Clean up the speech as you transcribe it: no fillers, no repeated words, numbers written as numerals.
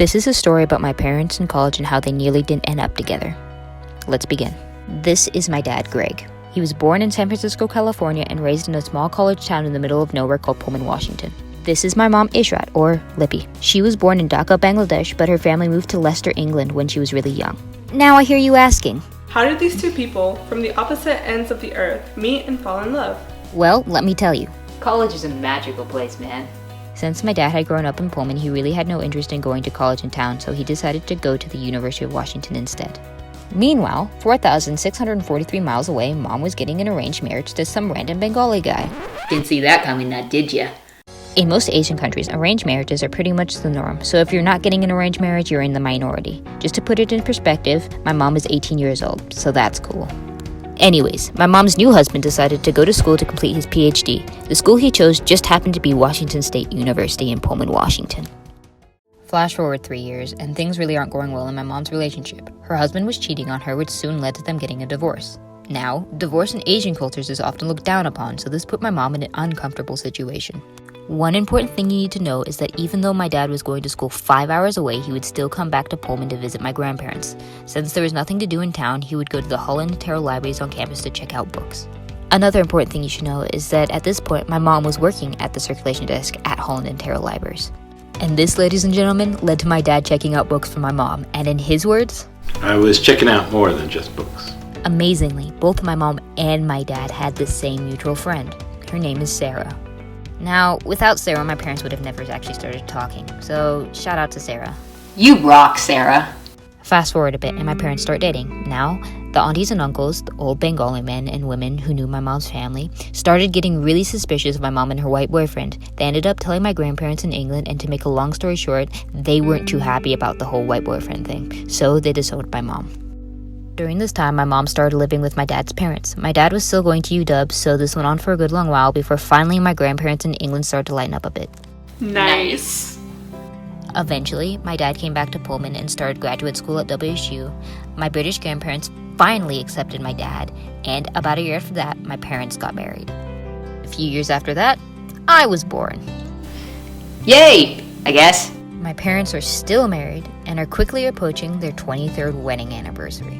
This is a story about my parents in college and how they nearly didn't end up together. Let's begin. This is my dad, Greg. He was born in San Francisco, California, and raised in a small college town in the middle of nowhere called Pullman, Washington. This is my mom, Ishrat, or Lippy. She was born in Dhaka, Bangladesh, but her family moved to Leicester, England when she was really young. Now I hear you asking, how did these two people from the opposite ends of the earth meet and fall in love? Well, let me tell you. College is a magical place, man. Since my dad had grown up in Pullman, he really had no interest in going to college in town, so he decided to go to the University of Washington instead. Meanwhile, 4,643 miles away, Mom was getting an arranged marriage to some random Bengali guy. Didn't see that coming, now did ya? In most Asian countries, arranged marriages are pretty much the norm, so if you're not getting an arranged marriage, you're in the minority. Just to put it in perspective, my mom was 18 years old, so that's cool. Anyways, my mom's new husband decided to go to school to complete his PhD. The school he chose just happened to be Washington State University in Pullman, Washington. Flash forward 3 years, and things really aren't going well in my mom's relationship. Her husband was cheating on her, which soon led to them getting a divorce. Now, divorce in Asian cultures is often looked down upon, so this put my mom in an uncomfortable situation. One important thing you need to know is that even though my dad was going to school 5 hours away, he would still come back to Pullman to visit my grandparents. Since there was nothing to do in town, he would go to the Holland and Terrell libraries on campus to check out books. Another important thing you should know is that at this point, my mom was working at the circulation desk at Holland and Terrell libraries. And this, ladies and gentlemen, led to my dad checking out books for my mom, and in his words, I was checking out more than just books. Amazingly, both my mom and my dad had the same mutual friend. Her name is Sarah. Now, without Sarah, my parents would have never actually started talking, so shout out to Sarah. You rock, Sarah. Fast forward a bit, and my parents start dating. Now, the aunties and uncles, the old Bengali men and women who knew my mom's family, started getting really suspicious of my mom and her white boyfriend. They ended up telling my grandparents in England, and to make a long story short, they weren't too happy about the whole white boyfriend thing, so they disowned my mom. During this time, my mom started living with my dad's parents. My dad was still going to UW, so this went on for a good long while before finally my grandparents in England started to lighten up a bit. Nice. Eventually, my dad came back to Pullman and started graduate school at WSU. My British grandparents finally accepted my dad, and about a year after that, my parents got married. A few years after that, I was born. Yay, I guess. My parents are still married and are quickly approaching their 23rd wedding anniversary.